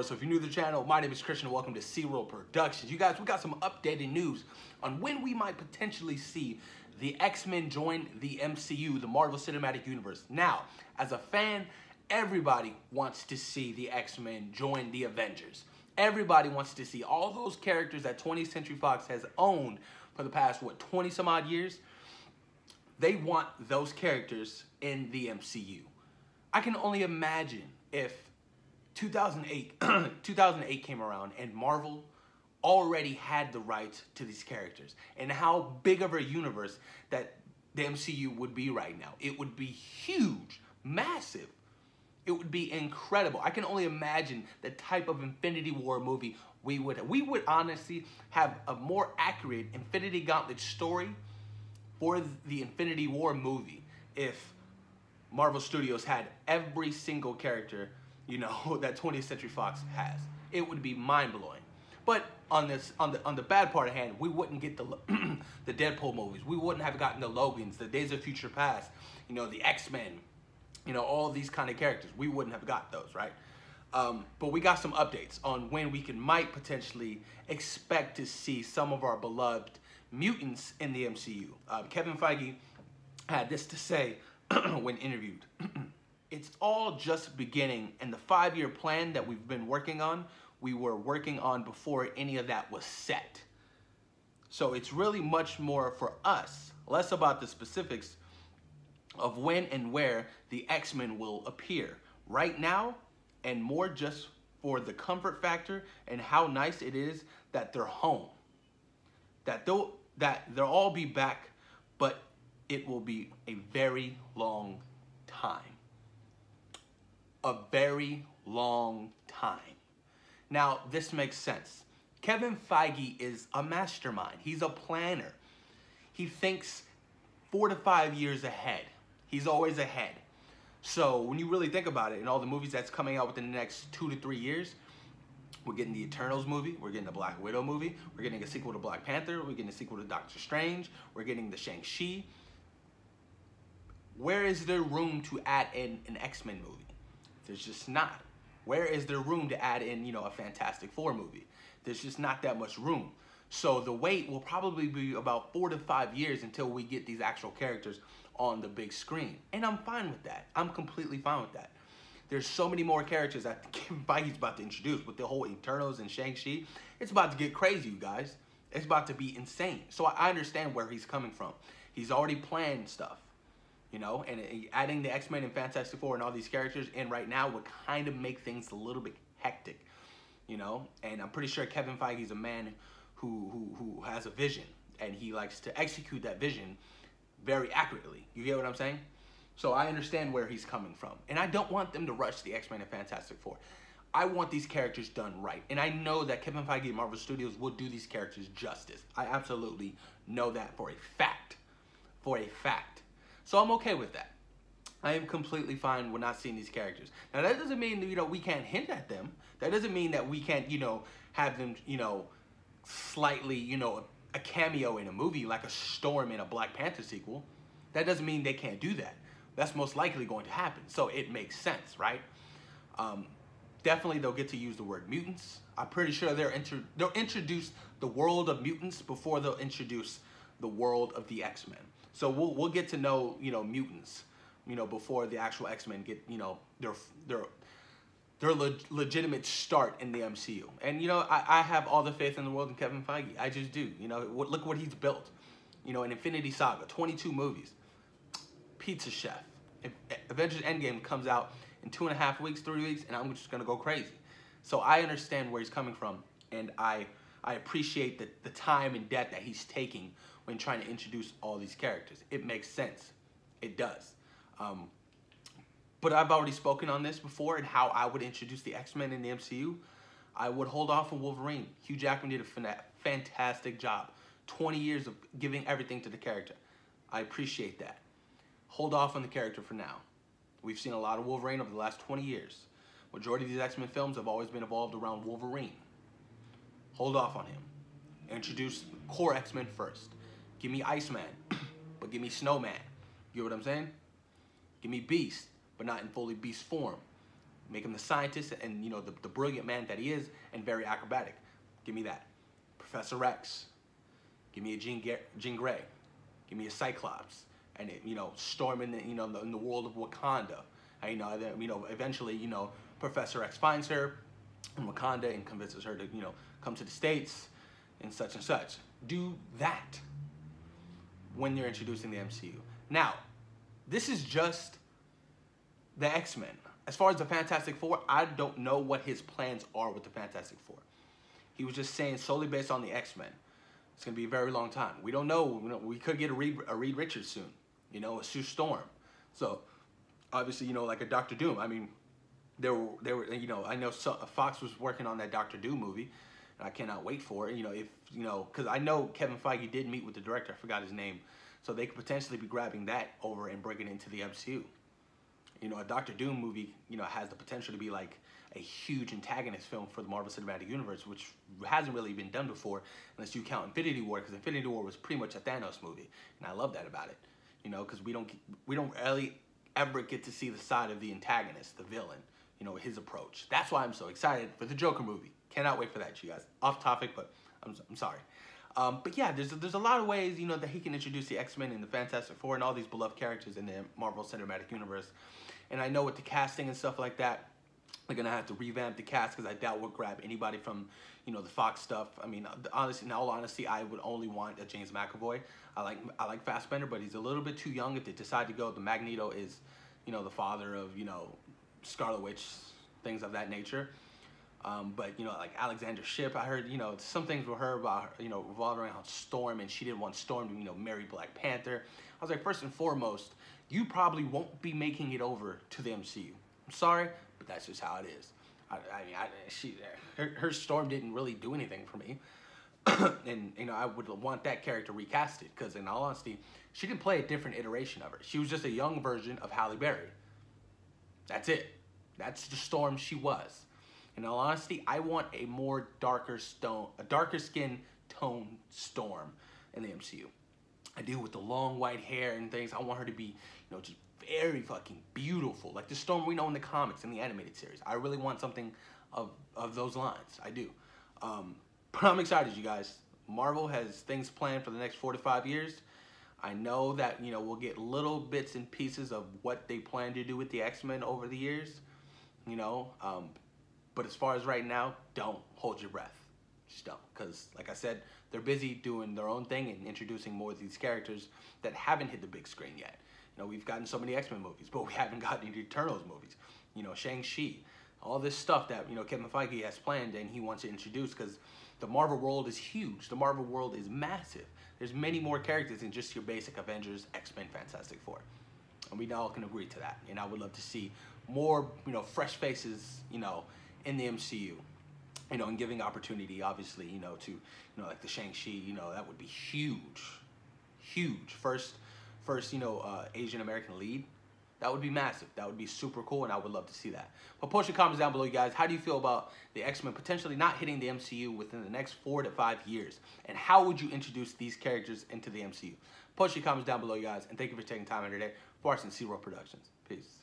Lord. So if you're new to the channel, my name is Christian and welcome to C-Roll Productions. You guys, we got some updated news on when we might potentially see the X-Men join the MCU, the Marvel Cinematic Universe. Now, as a fan, everybody wants to see the X-Men join the Avengers. Everybody wants to see all those characters that 20th Century Fox has owned for the past, 20 some odd years? They want those characters in the MCU. I can only imagine if 2008 came around and Marvel already had the rights to these characters and how big of a universe that the MCU would be right now. It would be huge, massive. It would be incredible. I can only imagine the type of Infinity War movie we would honestly have a more accurate Infinity Gauntlet story for the Infinity War movie if Marvel Studios had every single character, that 20th Century Fox has. It would be mind-blowing. But on the bad part of hand, we wouldn't get the the Deadpool movies. We wouldn't have gotten the Logans, the Days of Future Past, the X-Men, all these kind of characters. We wouldn't have got those, right? But we got some updates on when we might potentially expect to see some of our beloved mutants in the MCU. Kevin Feige had this to say when interviewed. It's all just beginning, and the 5-year plan that we've been working on, we were working on before any of that was set. So it's really much more for us, less about the specifics of when and where the X-Men will appear right now, and more just for the comfort factor and how nice it is that they're home. That they'll all be back, but it will be a very long time. A very long time. Now, this makes sense. Kevin Feige is a mastermind. He's a planner. He thinks 4 to 5 years ahead. He's always ahead. So when you really think about it, in all the movies that's coming out within the next 2 to 3 years, we're getting the Eternals movie, we're getting the Black Widow movie, we're getting a sequel to Black Panther, we're getting a sequel to Doctor Strange, we're getting the Shang-Chi. Where is there room to add in an X-Men movie? There's just not. Where is there room to add in, a Fantastic Four movie? There's just not that much room. So the wait will probably be about 4 to 5 years until we get these actual characters on the big screen. And I'm fine with that. I'm completely fine with that. There's so many more characters that Kevin Feige's about to introduce with the whole Eternals and Shang-Chi. It's about to get crazy, you guys. It's about to be insane. So I understand where he's coming from. He's already planned stuff. And adding the X-Men and Fantastic Four and all these characters in right now would kind of make things a little bit hectic, And I'm pretty sure Kevin Feige is a man who has a vision, and he likes to execute that vision very accurately. You get what I'm saying? So I understand where he's coming from. And I don't want them to rush the X-Men and Fantastic Four. I want these characters done right. And I know that Kevin Feige and Marvel Studios will do these characters justice. I absolutely know that for a fact. For a fact. So I'm okay with that. I am completely fine with not seeing these characters. Now that doesn't mean we can't hint at them. That doesn't mean that we can't, have them, slightly, a cameo in a movie like a Storm in a Black Panther sequel. That doesn't mean they can't do that. That's most likely going to happen. So it makes sense, right? Definitely they'll get to use the word mutants. I'm pretty sure they'll introduce the world of mutants before they'll introduce the world of the X-Men. So we'll get to know, mutants, before the actual X-Men get, their legitimate start in the MCU. And, I have all the faith in the world in Kevin Feige. I just do. Look what he's built. An Infinity Saga, 22 movies. Pizza Chef. If Avengers Endgame comes out in 2.5 weeks, 3 weeks, and I'm just going to go crazy. So I understand where he's coming from, and I appreciate the time and depth that he's taking when trying to introduce all these characters. It makes sense. It does. But I've already spoken on this before and how I would introduce the X-Men in the MCU. I would hold off on Wolverine. Hugh Jackman did a fantastic job. 20 years of giving everything to the character. I appreciate that. Hold off on the character for now. We've seen a lot of Wolverine over the last 20 years. Majority of these X-Men films have always been evolved around Wolverine. Hold off on him. Introduce core X-Men first. Give me Iceman, but give me Snowman. You know what I'm saying? Give me Beast, but not in fully Beast form. Make him the scientist and, you know, the brilliant man that he is, and very acrobatic. Give me that. Professor X. Give me a Jean Grey. Give me a Cyclops. And it, you know, storm in the, you know, in the world of Wakanda. And, you know, eventually, you know, Professor X finds her in Wakanda and convinces her to, you know, come to the States and such and such. Do that when you're introducing the MCU. Now, this is just the X-Men. As far as the Fantastic Four, I don't know what his plans are with the Fantastic Four. He was just saying solely based on the X-Men. It's going to be a very long time. We don't know. You know, we could get a Reed Richards soon. You know, a Sue Storm. So, obviously, you know, like a Doctor Doom. I mean, there were, you know, I know Fox was working on that Doctor Doom movie, and I cannot wait for it. You know, if, you know, because I know Kevin Feige did meet with the director. I forgot his name. So they could potentially be grabbing that over and bringing it into the MCU. You know, a Doctor Doom movie, you know, has the potential to be like a huge antagonist film for the Marvel Cinematic Universe, which hasn't really been done before, unless you count Infinity War, because Infinity War was pretty much a Thanos movie, and I love that about it. You know, because we don't really ever get to see the side of the antagonist, the villain. You know, his approach. That's why I'm so excited for the Joker movie. Cannot wait for that, you guys. Off topic, but I'm sorry. But yeah, there's a lot of ways, you know, that he can introduce the X-Men and the Fantastic Four and all these beloved characters in the Marvel Cinematic Universe. And I know with the casting and stuff like that, they're gonna have to revamp the cast, because I doubt we'll grab anybody from, you know, the Fox stuff. I mean, honestly, in all honesty, I would only want a James McAvoy. I like Fassbender, but he's a little bit too young if they decide to go. The Magneto is, you know, the father of, you know, Scarlet Witch, things of that nature. But, you know, like Alexander Shipp, I heard, you know, some things were heard about, you know, revolving around Storm, and she didn't want Storm to, you know, marry Black Panther. I was like, first and foremost, you probably won't be making it over to the MCU. I'm sorry, but that's just how it is. Her Storm didn't really do anything for me. And, you know, I would want that character recasted, because in all honesty, she didn't play a different iteration of her. She was just a young version of Halle Berry. That's it. That's the Storm she was. In all honesty, I want a more darker skin tone Storm in the MCU. I do, with the long white hair and things. I want her to be, you know, just very fucking beautiful, like the Storm we know in the comics and the animated series. I really want something of those lines. I do. But I'm excited, you guys. Marvel has things planned for the next 4 to 5 years. I know that, you know, we'll get little bits and pieces of what they plan to do with the X-Men over the years, you know. But as far as right now, don't hold your breath. Just don't. Because, like I said, they're busy doing their own thing and introducing more of these characters that haven't hit the big screen yet. You know, we've gotten so many X-Men movies, but we haven't gotten any Eternals movies. You know, Shang-Chi. All this stuff that, you know, Kevin Feige has planned and he wants to introduce, because the Marvel world is huge. The Marvel world is massive. There's many more characters than just your basic Avengers, X-Men, Fantastic Four. And we all can agree to that. And I would love to see more, you know, fresh faces, you know, in the MCU. You know, and giving opportunity, obviously, you know, to, you know, like the Shang-Chi, you know, that would be huge. Huge. First, you know, Asian American lead. That would be massive. That would be super cool, and I would love to see that. But post your comments down below, you guys. How do you feel about the X-Men potentially not hitting the MCU within the next 4 to 5 years? And how would you introduce these characters into the MCU? Post your comments down below, you guys. And thank you for taking time out of your day for watching Zero Productions. Peace.